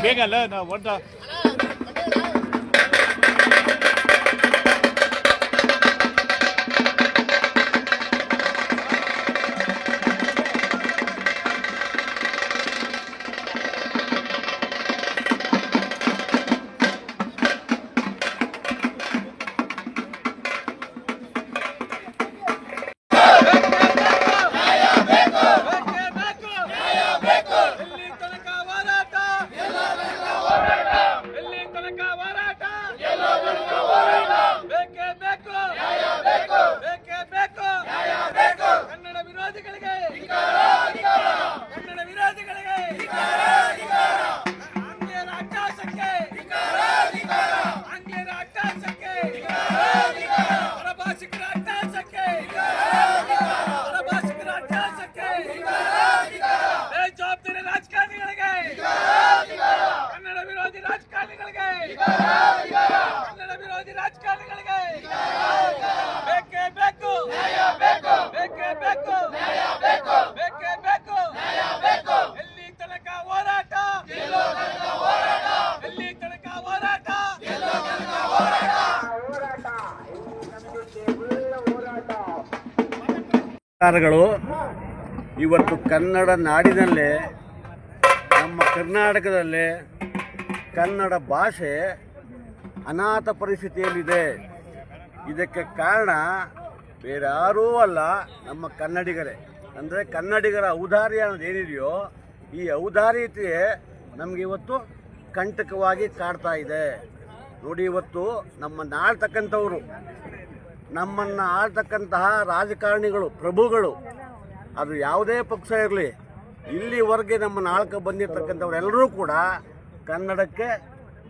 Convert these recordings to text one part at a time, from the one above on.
ಬೇಗ ಅಲ್ಲ ನಾವು ಒಟ್ಟ ಸರ್ಕಾರಗಳು ಇವತ್ತು ಕನ್ನಡ ನಾಡಿನಲ್ಲೇ ನಮ್ಮ ಕರ್ನಾಟಕದಲ್ಲೇ ಕನ್ನಡ ಭಾಷೆ ಅನಾಥ ಪರಿಸ್ಥಿತಿಯಲ್ಲಿದೆ. ಇದಕ್ಕೆ ಕಾರಣ ಬೇರೆ ಯಾರೂ ಅಲ್ಲ, ನಮ್ಮ ಕನ್ನಡಿಗರೇ. ಅಂದರೆ ಕನ್ನಡಿಗರ ಔದಾರ್ಯ ಅನ್ನೋದು ಏನಿದೆಯೋ ಈ ಔದಾರ್ಯತೆ ನಮಗೆ ಇವತ್ತು ಕಂಟಕವಾಗಿ ಕಾಡ್ತಾ ಇದೆ. ನೋಡಿ, ಇವತ್ತು ನಮ್ಮನ್ನು ಆಳ್ತಕ್ಕಂಥವ್ರು, ನಮ್ಮನ್ನು ಆಳ್ತಕ್ಕಂತಹ ರಾಜಕಾರಣಿಗಳು, ಪ್ರಭುಗಳು, ಅದು ಯಾವುದೇ ಪಕ್ಷ ಇರಲಿ, ಇಲ್ಲಿವರೆಗೆ ನಮ್ಮನ್ನು ಆಳ್ಕ ಬಂದಿರತಕ್ಕಂಥವರೆಲ್ಲರೂ ಕೂಡ ಕನ್ನಡಕ್ಕೆ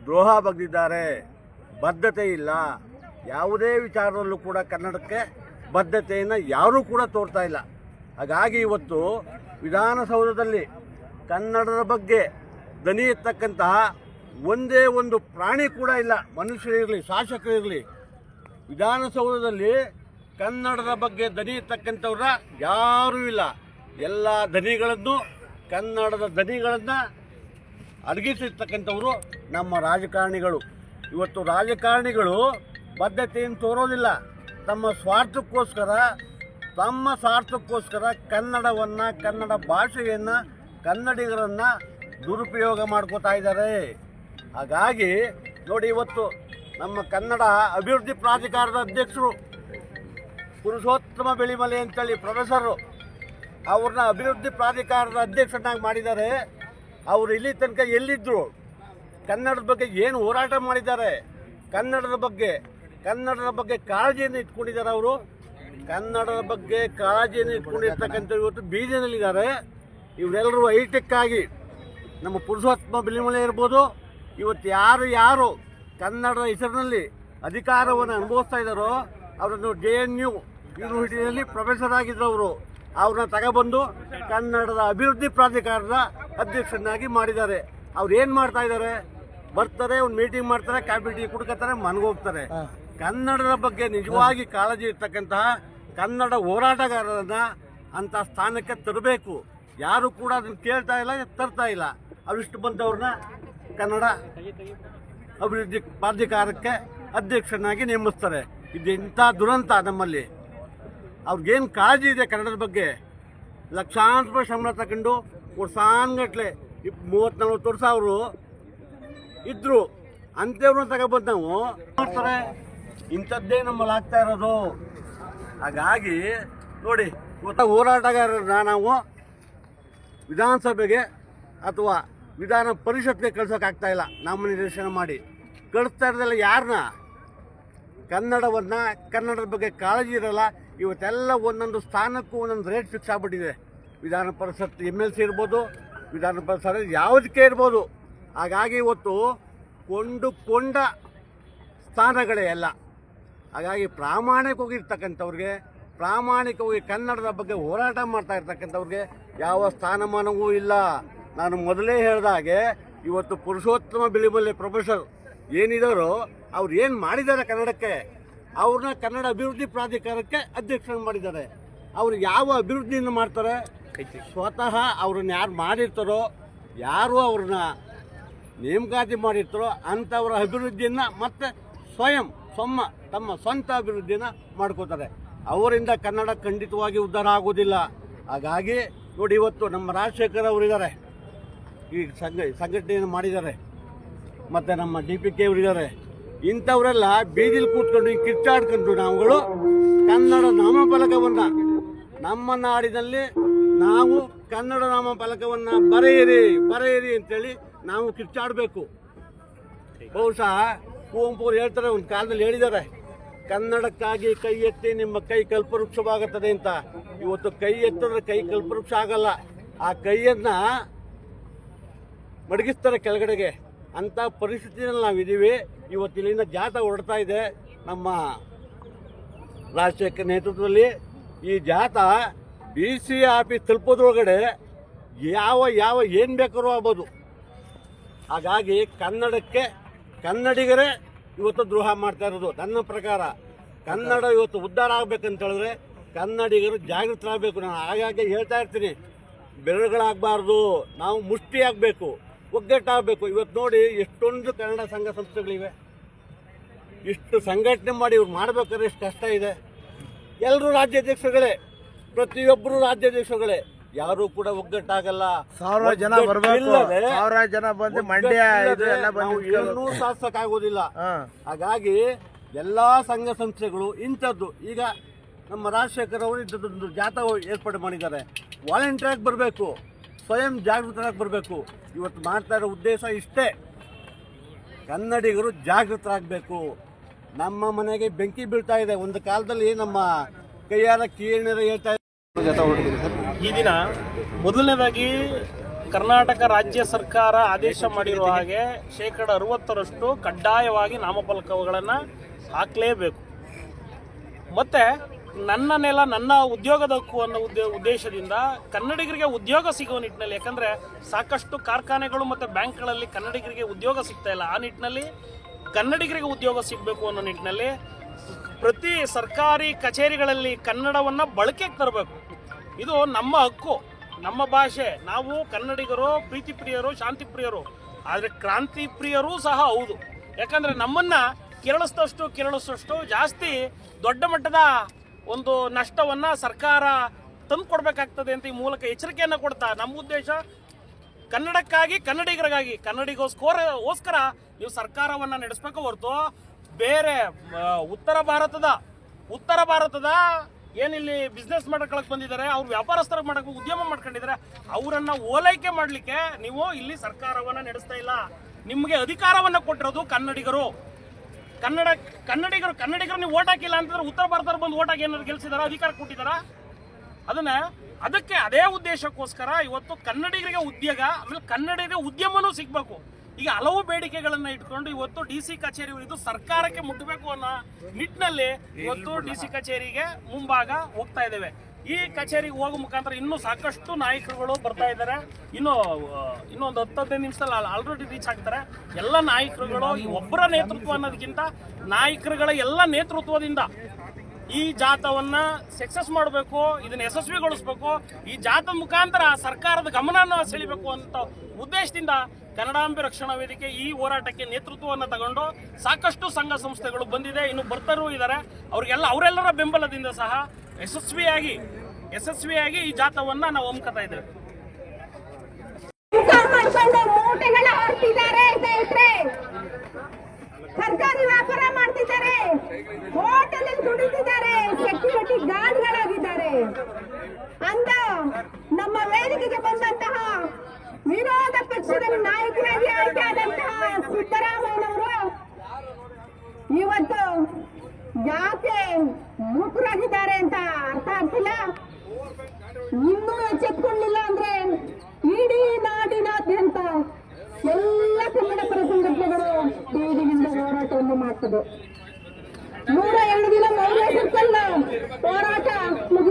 ದ್ರೋಹ ಬಗೆದಿದ್ದಾರೆ. ಬದ್ಧತೆ ಇಲ್ಲ. ಯಾವುದೇ ವಿಚಾರದಲ್ಲೂ ಕೂಡ ಕನ್ನಡಕ್ಕೆ ಬದ್ಧತೆಯನ್ನು ಯಾರೂ ಕೂಡ ತೋರ್ತಾ ಇಲ್ಲ. ಹಾಗಾಗಿ ಇವತ್ತು ವಿಧಾನಸೌಧದಲ್ಲಿ ಕನ್ನಡದ ಬಗ್ಗೆ ದನಿ ಎತ್ತಕ್ಕಂತಹ ಒಂದೇ ಒಂದು ಪ್ರಾಣಿ ಕೂಡ ಇಲ್ಲ. ಮನುಷ್ಯರಿರಲಿ, ಶಾಸಕರಿರಲಿ, ವಿಧಾನಸೌಧದಲ್ಲಿ ಕನ್ನಡದ ಬಗ್ಗೆ ದನಿ ಎತ್ತಕ್ಕಂಥವ್ರ ಯಾರೂ ಇಲ್ಲ. ಎಲ್ಲ ದನಿಗಳನ್ನು, ಕನ್ನಡದ ದನಿಗಳನ್ನು ಅಡಗಿಸಿರ್ತಕ್ಕಂಥವರು ನಮ್ಮ ರಾಜಕಾರಣಿಗಳು. ಇವತ್ತು ರಾಜಕಾರಣಿಗಳು ಬದ್ಧತೆಯನ್ನು ತೋರೋದಿಲ್ಲ. ತಮ್ಮ ಸ್ವಾರ್ಥಕ್ಕೋಸ್ಕರ ಕನ್ನಡವನ್ನು, ಕನ್ನಡ ಭಾಷೆಯನ್ನು, ಕನ್ನಡಿಗರನ್ನು ದುರುಪಯೋಗ ಮಾಡ್ಕೋತಾ ಇದ್ದಾರೆ. ಹಾಗಾಗಿ ನೋಡಿ, ಇವತ್ತು ನಮ್ಮ ಕನ್ನಡ ಅಭಿವೃದ್ಧಿ ಪ್ರಾಧಿಕಾರದ ಅಧ್ಯಕ್ಷರು ಪುರುಷೋತ್ತಮ ಬೆಳಿಮಲೆ ಅಂತೇಳಿ ಪ್ರೊಫೆಸರು, ಅವ್ರನ್ನ ಅಭಿವೃದ್ಧಿ ಪ್ರಾಧಿಕಾರದ ಅಧ್ಯಕ್ಷನಾಗಿ ಮಾಡಿದ್ದಾರೆ. ಅವರು ಇಲ್ಲಿ ತನಕ ಎಲ್ಲಿದ್ದರು, ಕನ್ನಡದ ಬಗ್ಗೆ ಏನು ಹೋರಾಟ ಮಾಡಿದ್ದಾರೆ, ಕನ್ನಡದ ಬಗ್ಗೆ ಕಾಳಜಿಯನ್ನು ಇಟ್ಕೊಂಡಿದ್ದಾರೆ. ಅವರು ಕನ್ನಡದ ಬಗ್ಗೆ ಕಾಳಜಿಯನ್ನು ಇಟ್ಕೊಂಡಿರ್ತಕ್ಕಂಥ ಇವತ್ತು ಬೀದಿನಲ್ಲಿದ್ದಾರೆ. ಇವರೆಲ್ಲರೂ ಹೈಟೆಕ್ ಆಗಿ ನಮ್ಮ ಪುರುಷೋತ್ತಮ ಬೆಳಿಮಲೆ ಇರ್ಬೋದು, ಇವತ್ತು ಯಾರು ಕನ್ನಡದ ಹೆಸರಿನಲ್ಲಿ ಅಧಿಕಾರವನ್ನು ಅನುಭವಿಸ್ತಾ ಇದ್ದಾರೋ ಅವರನ್ನು JNU ಯೂನಿವರ್ಸಿಟಿಯಲ್ಲಿ ಪ್ರೊಫೆಸರ್ ಆಗಿದ್ದರು. ಅವ್ರನ್ನ ತಗೊಬಂದು ಕನ್ನಡದ ಅಭಿವೃದ್ಧಿ ಪ್ರಾಧಿಕಾರದ ಅಧ್ಯಕ್ಷನಾಗಿ ಮಾಡಿದ್ದಾರೆ. ಅವ್ರು ಏನು ಮಾಡ್ತಾ ಇದ್ದಾರೆ? ಬರ್ತಾರೆ, ಒಂದು ಮೀಟಿಂಗ್ ಮಾಡ್ತಾರೆ, ಕಾಫಿ ಟೀ ಕುಡ್ಕೊತಾರೆ, ಮನಗೋಗ್ತಾರೆ. ಕನ್ನಡದ ಬಗ್ಗೆ ನಿಜವಾಗಿ ಕಾಳಜಿ ಇರ್ತಕ್ಕಂತಹ ಕನ್ನಡ ಹೋರಾಟಗಾರರನ್ನ ಅಂಥ ಸ್ಥಾನಕ್ಕೆ ತರಬೇಕು. ಯಾರು ಕೂಡ ಅದನ್ನು ಕೇಳ್ತಾ ಇಲ್ಲ, ತರ್ತಾ ಇಲ್ಲ. ಅವಿಷ್ಟು ಬಂದವ್ರನ್ನ ಕನ್ನಡ ಅಭಿವೃದ್ಧಿ ಪ್ರಾಧಿಕಾರಕ್ಕೆ ಅಧ್ಯಕ್ಷನಾಗಿ ನೇಮಿಸ್ತಾರೆ. ಇದು ಇಂಥ ದುರಂತ ನಮ್ಮಲ್ಲಿ. ಅವ್ರಿಗೇನು ಕಾಳಜಿ ಇದೆ ಕನ್ನಡದ ಬಗ್ಗೆ? ಲಕ್ಷಾಂತರ ರೂಪಾಯಿ ಸಂಬಳ ತಗೊಂಡು ವರ್ಷಾನ್ಗಟ್ಲೆ 30-40 ವರ್ಷ ಅವರು ಇದ್ರು. ಅಂಥವ್ರನ್ನ ತಗೊಬಂದು ನಾವು ಮಾಡ್ತಾರೆ. ಇಂಥದ್ದೇ ನಮ್ಮಲ್ಲಿ ಆಗ್ತಾ ಇರೋದು. ಹಾಗಾಗಿ ನೋಡಿ, ಇವತ್ತು ಹೋರಾಟಗಾರರನ್ನ ನಾವು ವಿಧಾನಸಭೆಗೆ ಅಥವಾ ವಿಧಾನ ಪರಿಷತ್ಗೆ ಕಳ್ಸೋಕ್ಕಾಗ್ತಾ ಇಲ್ಲ. ನಾಮನಿರ್ದೇಶನ ಮಾಡಿ ಕಳಿಸ್ತಾ ಇರೋದಲ್ಲ ಯಾರನ್ನ? ಕನ್ನಡದ ಬಗ್ಗೆ ಕಾಳಜಿ ಇರಲ್ಲ. ಇವತ್ತೆಲ್ಲ ಒಂದೊಂದು ಸ್ಥಾನಕ್ಕೂ ಒಂದೊಂದು ರೇಟ್ ಫಿಕ್ಸ್ ಆಗಿಬಿಟ್ಟಿದೆ. ವಿಧಾನ ಪರಿಷತ್ MLC ಇರ್ಬೋದು, ವಿಧಾನ ಪರಿಷತ್ ಯಾವುದಕ್ಕೆ ಇರ್ಬೋದು. ಹಾಗಾಗಿ ಇವತ್ತು ಕೊಂಡ ಸ್ಥಾನಗಳೇ ಎಲ್ಲ. ಹಾಗಾಗಿ ಪ್ರಾಮಾಣಿಕವಾಗಿರ್ತಕ್ಕಂಥವ್ರಿಗೆ, ಪ್ರಾಮಾಣಿಕವಾಗಿ ಕನ್ನಡದ ಬಗ್ಗೆ ಹೋರಾಟ ಮಾಡ್ತಾ ಇರ್ತಕ್ಕಂಥವ್ರಿಗೆ ಯಾವ ಸ್ಥಾನಮಾನವೂ ಇಲ್ಲ. ನಾನು ಮೊದಲೇ ಹೇಳಿದ ಹಾಗೆ ಇವತ್ತು ಪುರುಷೋತ್ತಮ ಬೆಳಿಮಲೆ ಪ್ರೊಫೆಸರ್ ಏನಿದಾರೋ ಅವ್ರು ಏನು ಮಾಡಿದ್ದಾರೆ ಕನ್ನಡಕ್ಕೆ, ಅವ್ರನ್ನ ಕನ್ನಡ ಅಭಿವೃದ್ಧಿ ಪ್ರಾಧಿಕಾರಕ್ಕೆ ಅಧ್ಯಕ್ಷ ಮಾಡಿದ್ದಾರೆ. ಅವ್ರು ಯಾವ ಅಭಿವೃದ್ಧಿಯನ್ನು ಮಾಡ್ತಾರೆ? ಸ್ವತಃ ಅವ್ರನ್ನ ಯಾರು ಮಾಡಿರ್ತಾರೋ, ಯಾರು ಅವ್ರನ್ನ ನೇಮಕಾತಿ ಮಾಡಿರ್ತಾರೋ ಅಂಥವ್ರ ಅಭಿವೃದ್ಧಿಯನ್ನು ಮತ್ತೆ ತಮ್ಮ ಸ್ವಂತ ಅಭಿವೃದ್ಧಿಯನ್ನು ಮಾಡ್ಕೋತಾರೆ. ಅವರಿಂದ ಕನ್ನಡ ಖಂಡಿತವಾಗಿ ಉದ್ಧಾರ ಆಗೋದಿಲ್ಲ. ಹಾಗಾಗಿ ನೋಡಿ, ಇವತ್ತು ನಮ್ಮ ರಾಜಶೇಖರ್ ಅವರಿದ್ದಾರೆ, ಈ ಸಂಘಟನೆಯನ್ನು ಮಾಡಿದ್ದಾರೆ, ಮತ್ತು ನಮ್ಮ DPK ಅವರಿದ್ದಾರೆ. ಇಂಥವರೆಲ್ಲ ಬೀದಿಲಿ ಕೂತ್ಕೊಂಡು ಕಿರ್ಚಾಡ್ಕೊಂಡು ನಾವುಗಳು ಕನ್ನಡ ನಾಮಫಲಕವನ್ನು, ನಮ್ಮ ನಾಡಿನಲ್ಲಿ ನಾವು ಕನ್ನಡ ನಾಮಫಲಕವನ್ನು ಬರೆಯಿರಿ ಅಂತೇಳಿ ನಾವು ಕಿರ್ಚಾಡಬೇಕು. ಬಹುಶಃ ಕುವೆಂಪು ಅವರು ಹೇಳ್ತಾರೆ, ಒಂದು ಕಾಲದಲ್ಲಿ ಹೇಳಿದ್ದಾರೆ, ಕನ್ನಡಕ್ಕಾಗಿ ಕೈ ಎತ್ತಿ ನಿಮ್ಮ ಕೈ ಕಲ್ಪವೃಕ್ಷವಾಗುತ್ತದೆ ಅಂತ. ಇವತ್ತು ಕೈ ಎತ್ತಿದ್ರೆ ಕೈ ಕಲ್ಪವೃಕ್ಷ ಆಗಲ್ಲ, ಆ ಕೈಯನ್ನು ಮಡಗಿಸ್ತಾರೆ ಕೆಳಗಡೆಗೆ. ಅಂಥ ಪರಿಸ್ಥಿತಿಯಲ್ಲಿ ನಾವಿದ್ದೀವಿ. ಇವತ್ತಿನ ಜಾಥಾ ಹೊರಡ್ತಾ ಇದೆ ನಮ್ಮ ರಾಜಶೇಖರ್ ನೇತೃತ್ವದಲ್ಲಿ. ಈ ಜಾಥಾ BC ಆಫೀಸ್ ತಲುಪೋದ್ರೊಳಗಡೆ ಏನು ಬೇಕಾದ್ರೂ ಆಗ್ಬೋದು. ಹಾಗಾಗಿ ಕನ್ನಡಿಗರೇ ಇವತ್ತು ದ್ರೋಹ ಮಾಡ್ತಾ ಇರೋದು. ನನ್ನ ಪ್ರಕಾರ ಕನ್ನಡ ಇವತ್ತು ಉದ್ಧಾರ ಆಗ್ಬೇಕಂತ ಹೇಳಿದ್ರೆ ಕನ್ನಡಿಗರು ಜಾಗೃತರಾಗಬೇಕು. ನಾನು ಹಾಗಾಗಿ ಹೇಳ್ತಾ ಇರ್ತೀನಿ, ಬೆರಳುಗಳಾಗಬಾರ್ದು, ನಾವು ಮುಷ್ಟಿ ಆಗಬೇಕು, ಒಗ್ಗಟ್ಟಾಗಬೇಕು. ಇವತ್ತು ನೋಡಿ, ಎಷ್ಟೊಂದು ಕನ್ನಡ ಸಂಘ ಸಂಸ್ಥೆಗಳಿವೆ, ಇಷ್ಟು ಸಂಘಟನೆ ಮಾಡಿ ಇವ್ರು ಮಾಡ್ಬೇಕಾದ್ರೆ ಎಷ್ಟು ಕಷ್ಟ ಇದೆ. ಎಲ್ಲರೂ ರಾಜ್ಯಾಧ್ಯಕ್ಷಗಳೇ, ಪ್ರತಿಯೊಬ್ಬರು ರಾಜ್ಯಾಧ್ಯಕ್ಷಗಳೇ, ಯಾರು ಕೂಡ ಒಗ್ಗಟ್ಟಾಗಲ್ಲ. 1000 ಜನ ಬರಬೇಕು, 1000 ಜನ ಬಂದು ಮಂಡ್ಯ ಏನೂ ಸಾಧಿಸಕ್ಕಾಗೋದಿಲ್ಲ. ಹಾಗಾಗಿ ಎಲ್ಲಾ ಸಂಘ ಸಂಸ್ಥೆಗಳು ಇಂಥದ್ದು, ಈಗ ನಮ್ಮ ರಾಜಶೇಖರ್ ಅವರು ಇಂಥದ್ದೊಂದು ಜಾಥಾ ಏರ್ಪಾಡು ಮಾಡಿದ್ದಾರೆ. ವಾಲಂಟಿಯರ್ ಬರಬೇಕು, ಸ್ವಯಂ ಜಾಗೃತರಾಗಿ ಬರಬೇಕು. ಇವತ್ತು ಮಾಡ್ತಾ ಇರೋ ಉದ್ದೇಶ ಇಷ್ಟೇ, ಕನ್ನಡಿಗರು ಜಾಗೃತರಾಗಬೇಕು. ನಮ್ಮ ಮನೆಗೆ ಬೆಂಕಿ ಬೀಳ್ತಾ ಇದೆ. ಒಂದು ಕಾಲದಲ್ಲಿ ನಮ್ಮ ಕೈಯಾರ ಕೀರ್ಣರು ಹೇಳ್ತಾ ಈ ದಿನ ಮೊದಲನೇದಾಗಿ ಕರ್ನಾಟಕ ರಾಜ್ಯ ಸರ್ಕಾರ ಆದೇಶ ಮಾಡಿರುವ ಹಾಗೆ 60% ಕಡ್ಡಾಯವಾಗಿ ನಾಮಫಲಕಗಳನ್ನು ಹಾಕಲೇಬೇಕು. ಮತ್ತು ನನ್ನ ನೆಲ ನನ್ನ ಉದ್ಯೋಗದ ಹಕ್ಕು ಅನ್ನೋ ಉದ್ದೇಶದಿಂದ ಕನ್ನಡಿಗರಿಗೆ ಉದ್ಯೋಗ ಸಿಗುವ ನಿಟ್ಟಿನಲ್ಲಿ, ಯಾಕಂದರೆ ಸಾಕಷ್ಟು ಕಾರ್ಖಾನೆಗಳು ಮತ್ತು ಬ್ಯಾಂಕ್ಗಳಲ್ಲಿ ಕನ್ನಡಿಗರಿಗೆ ಉದ್ಯೋಗ ಸಿಗ್ತಾ ಇಲ್ಲ, ಆ ನಿಟ್ಟಿನಲ್ಲಿ ಕನ್ನಡಿಗರಿಗೆ ಉದ್ಯೋಗ ಸಿಗಬೇಕು ಅನ್ನೋ ನಿಟ್ಟಿನಲ್ಲಿ ಪ್ರತಿ ಸರ್ಕಾರಿ ಕಚೇರಿಗಳಲ್ಲಿ ಕನ್ನಡವನ್ನು ಬಳಕೆಗೆ ತರಬೇಕು. ಇದು ನಮ್ಮ ಹಕ್ಕು, ನಮ್ಮ ಭಾಷೆ. ನಾವು ಕನ್ನಡಿಗರು ಪ್ರೀತಿ ಪ್ರಿಯರು, ಶಾಂತಿ ಪ್ರಿಯರು, ಆದರೆ ಕ್ರಾಂತಿ ಪ್ರಿಯರೂ ಸಹ ಹೌದು. ಯಾಕಂದರೆ ನಮ್ಮನ್ನು ಕೆರಳಿಸಷ್ಟು ಜಾಸ್ತಿ ದೊಡ್ಡ ಮಟ್ಟದ ಒಂದು ನಷ್ಟವನ್ನು ಸರ್ಕಾರ ತಂದು ಕೊಡಬೇಕಾಗ್ತದೆ ಅಂತ ಈ ಮೂಲಕ ಎಚ್ಚರಿಕೆಯನ್ನು ಕೊಡ್ತಾ, ನಮ್ಮ ಉದ್ದೇಶ ಕನ್ನಡಕ್ಕಾಗಿ, ಕನ್ನಡಿಗೋಸ್ಕರ ನೀವು ಸರ್ಕಾರವನ್ನು ನಡೆಸಬೇಕು ಹೊರತು ಬೇರೆ ಉತ್ತರ ಭಾರತದ ಏನಿಲ್ಲಿ ಬಿಸ್ನೆಸ್ ಮಾಡಕ್ಕೆ ಬಂದಿದ್ದಾರೆ, ಅವ್ರು ವ್ಯಾಪಾರಸ್ಥರಿಗೆ ಮಾಡಕ್ಕೆ ಉದ್ಯಮ ಮಾಡ್ಕೊಂಡಿದ್ದಾರೆ, ಅವರನ್ನು ಓಲೈಕೆ ಮಾಡಲಿಕ್ಕೆ ನೀವು ಇಲ್ಲಿ ಸರ್ಕಾರವನ್ನು ನಡೆಸ್ತಾ ಇಲ್ಲ. ನಿಮಗೆ ಅಧಿಕಾರವನ್ನು ಕೊಟ್ಟಿರೋದು ಕನ್ನಡಿಗರು ನೀವು ಓಟ್ ಹಾಕಿಲ್ಲ ಅಂತಂದ್ರೆ ಉತ್ತರ ಭಾರತದವ್ರು ಬಂದು ಓಟ್ ಹಾಕಿ ಏನಾದ್ರು ಗೆಲ್ಸಿದಾರ, ಅಧಿಕಾರ ಕೊಟ್ಟಿದ್ದಾರಾ? ಅದಕ್ಕೆ ಅದೇ ಉದ್ದೇಶಕ್ಕೋಸ್ಕರ ಇವತ್ತು ಕನ್ನಡಿಗರಿಗೆ ಉದ್ಯೋಗ, ಆಮೇಲೆ ಕನ್ನಡಿಗರಿಗೆ ಉದ್ಯಮನೂ ಸಿಗಬೇಕು. ಈಗ ಹಲವು ಬೇಡಿಕೆಗಳನ್ನ ಇಟ್ಕೊಂಡು ಇವತ್ತು DC ಕಚೇರಿ ಇದು ಸರ್ಕಾರಕ್ಕೆ ಮುಟ್ಟಬೇಕು ಅನ್ನೋ ನಿಟ್ಟಿನಲ್ಲಿ ಇವತ್ತು DC ಕಚೇರಿಗೆ ಮುಂಭಾಗ ಹೋಗ್ತಾ ಇದ್ದೇವೆ. ಈ ಕಚೇರಿಗೆ ಹೋಗೋ ಮುಖಾಂತರ ಇನ್ನೂ ಸಾಕಷ್ಟು ನಾಯಕರುಗಳು ಬರ್ತಾ ಇದ್ದಾರೆ. ಇನ್ನೊಂದು 10-15 ನಿಮಿಷದಲ್ಲಿ ಆಲ್ರೆಡಿ ರೀಚ್ ಆಗ್ತಾರೆ. ಎಲ್ಲ ನಾಯಕರುಗಳು ಒಬ್ಬರ ನೇತೃತ್ವ ಅನ್ನೋದಕ್ಕಿಂತ ನಾಯಕರುಗಳ ಎಲ್ಲ ನೇತೃತ್ವದಿಂದ ಈ ಜಾಥಾವನ್ನ ಸಕ್ಸಸ್ ಮಾಡಬೇಕು, ಇದನ್ನ ಯಶಸ್ವಿಗೊಳಿಸಬೇಕು. ಈ ಜಾಥಾ ಮುಖಾಂತರ ಸರ್ಕಾರದ ಗಮನವನ್ನು ಸೆಳೆಯಬೇಕು ಅಂತ ಉದ್ದೇಶದಿಂದ ಕನ್ನಡಾಂಬೆ ರಕ್ಷಣಾ ವೇದಿಕೆ ಈ ಹೋರಾಟಕ್ಕೆ ನೇತೃತ್ವವನ್ನು ತಗೊಂಡು ಸಾಕಷ್ಟು ಸಂಘ ಸಂಸ್ಥೆಗಳು ಬಂದಿದೆ, ಇನ್ನು ಬರ್ತಾರೂ ಇದ್ದಾರೆ. ಅವರೆಲ್ಲರ ಬೆಂಬಲದಿಂದ ಸಹ ಯಶಸ್ವಿಯಾಗಿ ಈ ಜಾಥಾವನ್ನ ನಾವು ಹಮ್ಮಿಕೊಳ್ತಾ ಇದ್ದೇವೆ. ಸರ್ಕಾರಿ ವ್ಯಾಪಾರ ಮಾಡ್ತಿದ್ದಾರೆ, ಹೋಟೆಲ್ ದುಡಿತಿದ್ದಾರೆ, ಸೆಕ್ಯೂರಿಟಿ ಗಾರ್ಡ್ಗಳಾಗಿದ್ದಾರೆ ಅಂತ ನಮ್ಮ ವೇದಿಕೆಗೆ ಬಂದಂತಹ ವಿರೋಧ ಪಕ್ಷದ ನಾಯಕರಾಗಿ ಆಯ್ಕೆ ಆದಂತಹ ಸಿದ್ದರಾಮಯ್ಯನವರು ಇವತ್ತು ಯಾಕೆ ಮೂಕರಾಗಿದ್ದಾರೆ ಅಂತ ಅರ್ಥ ಆಗ್ತಿಲ್ಲ. ಇನ್ನೂ ಎಚ್ಚೆತ್ಕೊಳ್ಳಿಲ್ಲ ಅಂದ್ರೆ ಇಡೀ ನಾಡಿನಾದ್ಯಂತ ಎಲ್ಲ ಕನ್ನಡ ಪರ ಸಂಘಟನೆಗಳು ಬೀದಿಗಿಂದ ಹೋರಾಟವನ್ನು ಮಾಡ್ತದೆ. 102 ದಿನ ಮೌಲ್ಯ ಸರ್ಕಲ್ ಹೋರಾಟ ಮುಗಿದ